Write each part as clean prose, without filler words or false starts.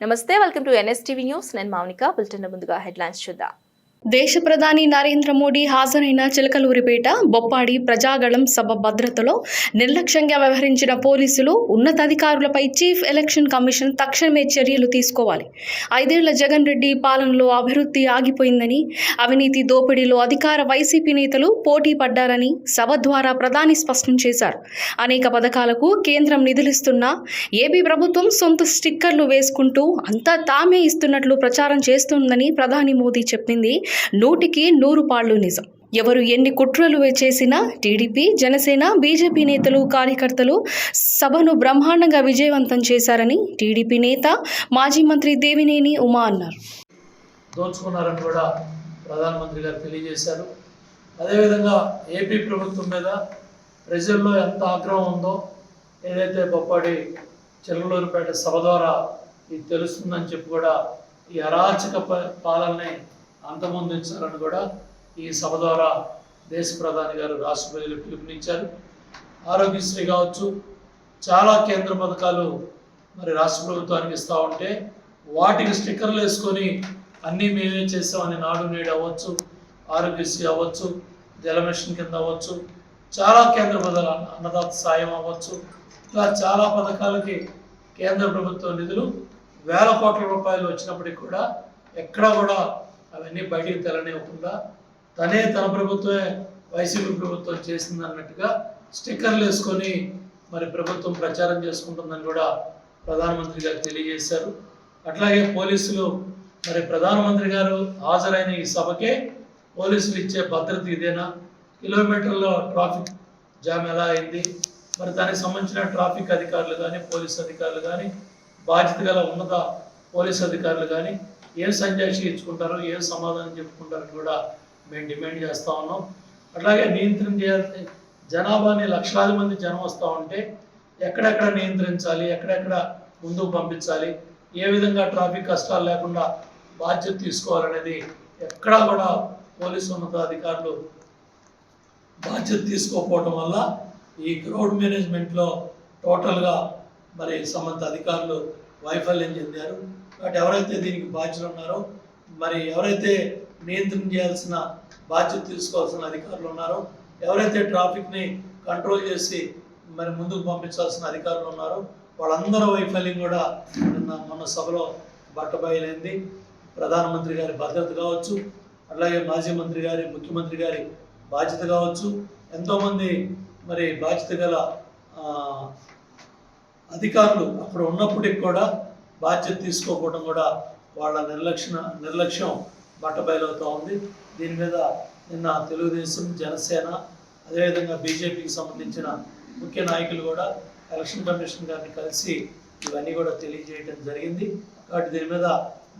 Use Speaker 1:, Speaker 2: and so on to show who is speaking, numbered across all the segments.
Speaker 1: నమస్తే, welcome to NSTV news. నేను Mounika. Bulletin ముందుగా హెడ్లైన్స్ చూద్దాం.
Speaker 2: దేశ ప్రధాని నరేంద్ర మోడీ హాజరైన చిలకలూరిపేట బొప్పాడి ప్రజాగళం సభ భద్రతలో నిర్లక్ష్యంగా వ్యవహరించిన పోలీసులు, ఉన్నతాధికారులపై చీఫ్ ఎలక్షన్ కమిషన్ తక్షణమే చర్యలు తీసుకోవాలి. 5 ఏళ్ల జగన్ రెడ్డి పాలనలో అభివృద్ధి ఆగిపోయిందని, అవినీతి దోపిడీలో అధికార వైసీపీ నేతలు పోటీ పడ్డారని సభ ద్వారా ప్రధాని స్పష్టం చేశారు. అనేక పథకాలకు కేంద్రం నిధులిస్తున్నా ఏపీ ప్రభుత్వం సొంత స్టిక్కర్లు వేసుకుంటూ అంతా తామే ఇస్తున్నట్లు ప్రచారం చేస్తోందని ప్రధాని మోదీ చెప్పింది 100కి 100 పాళ్ళు నిజం. ఎవరు ఎన్ని కుట్రలు చేసినా టీడీపీ, జనసేన, బీజేపీ నేతలు, కార్యకర్తలు సభను బ్రహ్మాండంగా విజయవంతం చేశారని టీడీపీ నేత మాజీ మంత్రి దేవినేని ఉమా అన్నారు.
Speaker 3: దోచుకున్నారని కూడా ప్రధానమంత్రి గారు తెలియజేశారు. అదేవిధంగా ఏపీ ప్రభుత్వం మీద ప్రజల్లో ఎంత ఆగ్రహం ఉందో ఏదైతే బొప్పాడి చిలకలూరిపేట సభ ద్వారా ఇది తెలుస్తుందని చెప్పి కూడా ఈ అరాచక పాలనని అంతమొందించాలని కూడా ఈ సభ ద్వారా దేశ ప్రధాని గారు రాష్ట్ర ప్రజలకు పిలుపునిచ్చారు. ఆరోగ్యశ్రీ కావచ్చు, చాలా కేంద్ర పథకాలు మరి రాష్ట్ర ప్రభుత్వానికి ఇస్తూ ఉంటే వాటికి స్టిక్కర్లు వేసుకొని అన్నీ మేమే చేసామని నాడు నేడు అవ్వచ్చు, ఆరోగ్యశ్రీ అవ్వచ్చు, జలమిషన్ కింద అవ్వచ్చు, చాలా కేంద్ర పథకాలు, అన్నదాత సాయం అవ్వచ్చు, ఇలా చాలా పథకాలకి కేంద్ర ప్రభుత్వ నిధులు వేల కోట్ల రూపాయలు వచ్చినప్పటికి కూడా ఎక్కడా కూడా అవన్నీ బయటికి తెలనివ్వకుండా తన ప్రభుత్వమే వైసీపీ ప్రభుత్వం చేసింది అన్నట్టుగా స్టిక్కర్లు వేసుకొని మరి ప్రభుత్వం ప్రచారం చేసుకుంటుందని కూడా ప్రధానమంత్రి గారు తెలియజేశారు. అట్లాగే పోలీసులు మరి ప్రధానమంత్రి గారు హాజరైన ఈ సభకే పోలీసులు ఇచ్చే భద్రత ఇదేనా? కిలోమీటర్లో ట్రాఫిక్ జామ్ ఎలా అయింది? మరి దానికి సంబంధించిన ట్రాఫిక్ అధికారులు కానీ, పోలీసు అధికారులు కానీ, బాధ్యత గల ఉన్నత పోలీసు అధికారులు కానీ ఏం సంజాయిషి ఇచ్చుకుంటారో, ఏం సమాధానం చెప్పుకుంటారని కూడా మేము డిమాండ్ చేస్తూ ఉన్నాం. అట్లాగే నియంత్రణ చేయాల్సి జనాభాని లక్షలాది మంది జనం వస్తూ ఉంటే ఎక్కడెక్కడ నియంత్రించాలి, ఎక్కడెక్కడ ముందుకు పంపించాలి, ఏ విధంగా ట్రాఫిక్ కష్టాలు లేకుండా బాధ్యత తీసుకోవాలనేది ఎక్కడా కూడా పోలీసు ఉన్నతాధికారులు బాధ్యత తీసుకోకపోవటం వల్ల ఈ క్రౌడ్ మేనేజ్మెంట్లో టోటల్గా మరి సంబంధిత అధికారులు వైఫల్యం చెందారు. కాబట్టి ఎవరైతే దీనికి బాధ్యులు ఉన్నారో, మరి ఎవరైతే నియంత్రణ చేయాల్సిన బాధ్యత తీసుకోవాల్సిన అధికారులు ఉన్నారో, ఎవరైతే ట్రాఫిక్ని కంట్రోల్ చేసి మరి ముందుకు పంపించాల్సిన అధికారులు ఉన్నారో వాళ్ళందరూ వైఫల్యం కూడా మొన్న సభలో బట్టబయలైంది. ప్రధానమంత్రి గారి భద్రత కావచ్చు, అలాగే మాజీ మంత్రి గారి, ముఖ్యమంత్రి గారి బాధ్యత కావచ్చు, ఎంతోమంది మరి బాధ్యత గల అధికారులు అక్కడ ఉన్నప్పటికి కూడా బాధ్యత తీసుకోకపోవడం కూడా వాళ్ళ నిర్లక్ష్యం బట్టబయలవుతూ ఉంది. దీని మీద నిన్న తెలుగుదేశం, జనసేన, అదేవిధంగా బీజేపీకి సంబంధించిన ముఖ్య నాయకులు కూడా ఎలక్షన్ కమిషన్ గారిని కలిసి ఇవన్నీ కూడా తెలియజేయడం జరిగింది. కాబట్టి దీని మీద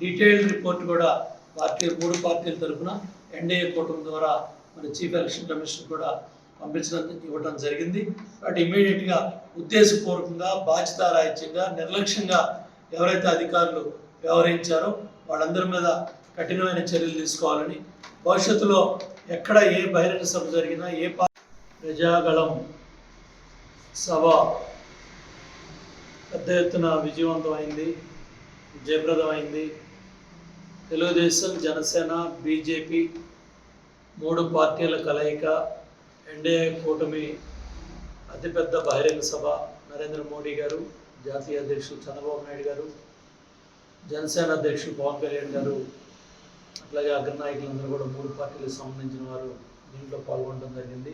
Speaker 3: డీటెయిల్డ్ రిపోర్ట్ కూడా 3 పార్టీల తరఫున ఎన్డీఏ కూటమి ద్వారా మన చీఫ్ ఎలక్షన్ కమిషన్ కూడా ఇవ్వడం జరిగింది. కాబట్టి ఇమ్మీడియట్గా ఉద్దేశపూర్వకంగా, బాధ్యతారాహిత్యంగా, నిర్లక్ష్యంగా ఎవరైతే అధికారులు వ్యవహరించారో వాళ్ళందరి మీద కఠినమైన చర్యలు తీసుకోవాలని, భవిష్యత్తులో ఎక్కడ ఏ బహిరంగ సభ జరిగినా, ఏ ప్రజాగళం సభ పెద్ద ఎత్తున విజయవంతమైంది, జయప్రదమైంది. తెలుగుదేశం, జనసేన, బీజేపీ 3 పార్టీల కలయిక, ఎన్డీఏ కూటమి అతిపెద్ద బహిరంగ సభ. నరేంద్ర మోడీ గారు, జాతీయ అధ్యక్షులు చంద్రబాబు నాయుడు గారు, జనసేన అధ్యక్షులు పవన్ కళ్యాణ్ గారు, అట్లాగే అగ్రనాయకులందరూ కూడా 3 పార్టీలకు సంబంధించిన వారు దీంట్లో పాల్గొనడం జరిగింది.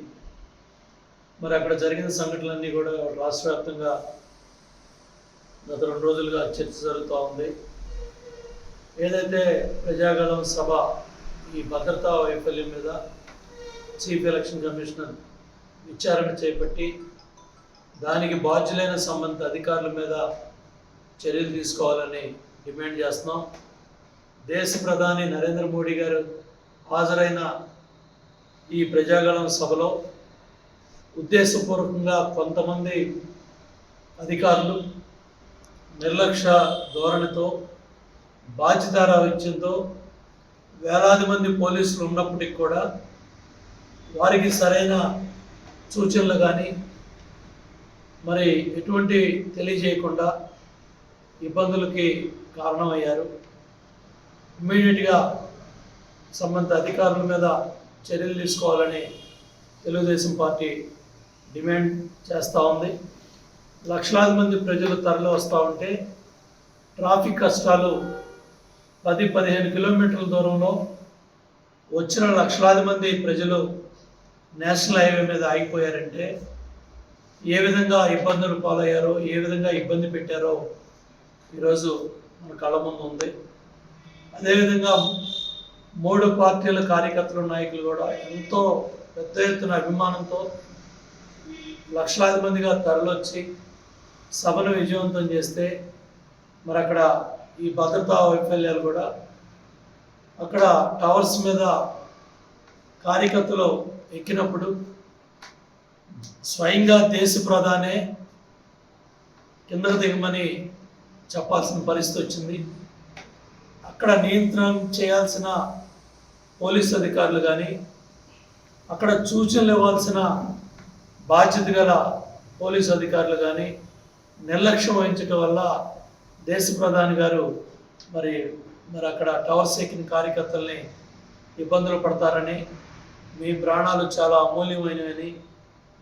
Speaker 3: మరి అక్కడ జరిగిన సంఘటనలన్నీ కూడా రాష్ట్ర వ్యాప్తంగా గత 2 రోజులుగా చర్చ జరుగుతూ ఉంది. ఏదైతే ప్రజాగళం సభ ఈ భద్రతా వైఫల్యం మీద చీఫ్ ఎలక్షన్ కమిషనర్ విచారణ చేపట్టి దానికి బాధ్యులైన సంబంధిత అధికారుల మీద చర్యలు తీసుకోవాలని డిమాండ్ చేస్తున్నాం. దేశ ప్రధాని నరేంద్ర మోడీ గారు హాజరైన ఈ ప్రజాగళం సభలో ఉద్దేశపూర్వకంగా కొంతమంది అధికారులు నిర్లక్ష్య ధోరణితో, బాధ్యతారాహిత్యంతో వేలాది మంది పోలీసులు ఉన్నప్పటికీ కూడా వారికి సరైన సూచనలు కానీ మరి ఎటువంటి తెలియజేయకుండా ఇబ్బందులకి కారణమయ్యారు. ఇమ్మీడియట్గా సంబంధిత అధికారుల మీద చర్యలు తీసుకోవాలని తెలుగుదేశం పార్టీ డిమాండ్ చేస్తూ ఉంది. లక్షలాది మంది ప్రజలు తరలి వస్తూ ఉంటే ట్రాఫిక్ కష్టాలు 10-15 కిలోమీటర్ల దూరంలో వచ్చిన లక్షలాది మంది ప్రజలు నేషనల్ హైవే మీద ఆగిపోయారంటే ఏ విధంగా ఇబ్బందులు పాలయ్యారో, ఏ విధంగా ఇబ్బంది పెట్టారో ఈరోజు మన కళ్ళ ముందు ఉంది. అదేవిధంగా 3 పార్టీల కార్యకర్తలు, నాయకులు కూడా ఎంతో పెద్ద ఎత్తున అభిమానంతో లక్షలాది మందిగా తరలొచ్చి సభను విజయవంతం చేస్తే మరి అక్కడ ఈ భద్రతా వైఫల్యాలు కూడా అక్కడ టవర్స్ మీద కార్యకర్తలు ఎక్కినప్పుడు స్వయంగా దేశ ప్రధానే కిందకు దిగమని చెప్పాల్సిన పరిస్థితి వచ్చింది. అక్కడ నియంత్రణ చేయాల్సిన పోలీసు అధికారులు కానీ, అక్కడ సూచనలు ఇవ్వాల్సిన బాధ్యత గల పోలీసు అధికారులు కానీ నిర్లక్ష్యం వహించడం వల్ల దేశ ప్రధాని గారు మరి అక్కడ టవర్స్ ఎక్కిన కార్యకర్తల్ని ఇబ్బందులు పడతారని, మీ ప్రాణాలు చాలా అమూల్యమైనవని,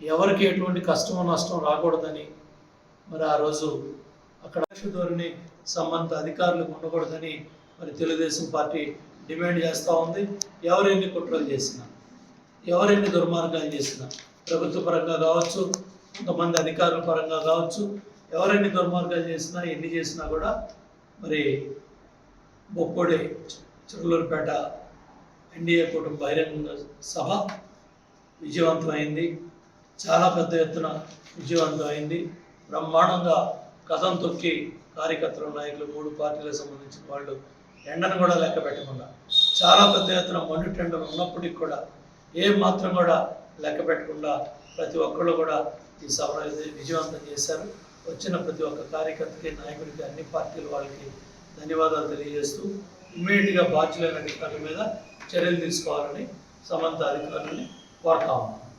Speaker 3: ఎవరికి ఎటువంటి కష్టమో నష్టం రాకూడదని మరి ఆ రోజు అక్కడ ధోరణి సంబంధిత అధికారులకు ఉండకూడదని మరి తెలుగుదేశం పార్టీ డిమాండ్ చేస్తూ ఉంది. ఎవరెన్ని కుట్రలు చేసినా, ఎవరెన్ని దుర్మార్గాలు చేసినా, ప్రభుత్వ పరంగా కావచ్చు, కొంతమంది అధికారుల పరంగా కావచ్చు, ఎవరెన్ని దుర్మార్గాలు చేసినా, ఎన్ని చేసినా కూడా మరి బొప్పొడి చిరులూరుపేట ఎన్డీఏ కూటమి బహిరంగ సభ విజయవంతమైంది. చాలా పెద్ద ఎత్తున విజయవంతమైంది. బ్రహ్మాండంగా కథం తొక్కి కార్యకర్తలు, నాయకులు, 3 పార్టీలకు సంబంధించిన వాళ్ళు ఎండను కూడా లెక్క పెట్టకుండా చాలా పెద్ద ఎత్తున మండు టెండర్ ఉన్నప్పటికీ కూడా ఏం మాత్రం కూడా లెక్క పెట్టకుండా ప్రతి ఒక్కళ్ళు కూడా ఈ సభను విజయవంతం చేశారు. వచ్చిన ప్రతి ఒక్క కార్యకర్తకి, నాయకుడికి, అన్ని పార్టీల వాళ్ళకి ధన్యవాదాలు తెలియజేస్తూ ఇమ్మీడియట్గా బాధ్యులైన అధికారుల మీద చర్యలు తీసుకోవాలని సంబంధిత అధికారులని కోరుతా ఉన్నాం.